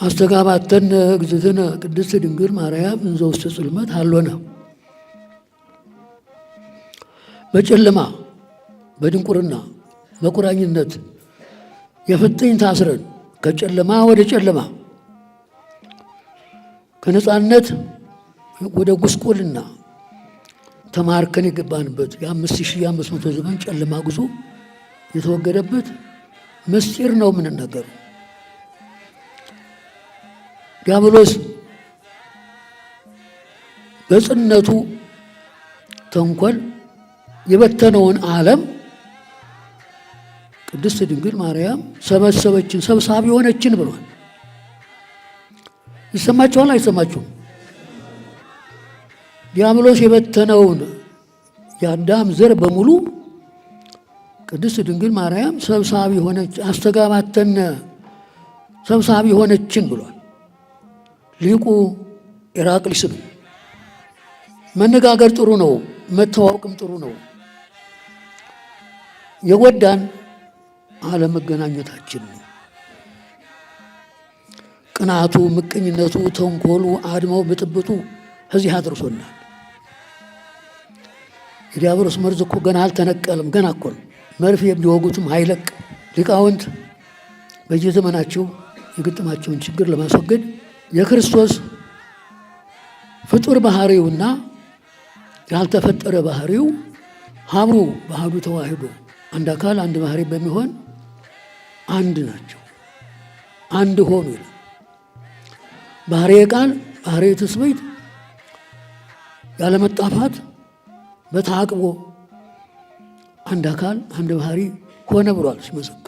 አስተጋባተነ እግዝእትነ ቅድስት ድንግል ማርያም እንዘ ውስተ ጽልመት ሀሎነ። በጨለማ በድንቁርና በቁራኝነት የፍጥኝ ታስረን ከጨለማ ወደ ጨለማ ከነፃነት ወደ ጉስቁልና ተማርከን የገባንበት የ5500 ዘመን ጨለማ ጉዞ የተወገደበት ምስጢር ነው የምንናገረው። ዲያብሎስ በጽነቱ ተንኮል የበተነውን ዓለም ቅድስት ድንግል ማርያም ሰበሰበችን፣ ሰብሳቢ ሆነችን ብሏል። ይሰማችኋል? አይሰማችሁም? ዲያብሎስ የበተነውን የአዳም ዘር በሙሉ ቅድስት ድንግል ማርያም ሰብሳቢ ሆነች፣ አስተጋባተነ ሰብሳቢ ሆነችን ብሏል ሊቁ ኢራቅሊስ ነው። መነጋገር ጥሩ ነው፣ መተዋወቅም ጥሩ ነው። የጎዳን አለመገናኘታችን ነው። ቅናቱ፣ ምቀኝነቱ፣ ተንኮሉ፣ አድማው፣ ብጥብጡ እዚህ አድርሶናል። የዲያብሎስ መርዝ እኮ ገና አልተነቀለም። ገና እኮ መርፌ ቢወጉትም አይለቅ። ሊቃውንት በየዘመናቸው የገጠማቸውን ችግር ለማስወገድ የክርስቶስ ፍጡር ባህሪውና ያልተፈጠረ ባህሪው ሀብሩ ባህዱ ተዋህዶ አንድ አካል አንድ ባህሪ በሚሆን አንድ ናቸው፣ አንድ ሆኑ ይላል። ባህሪ ቃል ባህሪ ትስብእት ያለመጣፋት በተዓቅቦ አንድ አካል አንድ ባህሪ ሆነ ብሏል ሲመሰክር።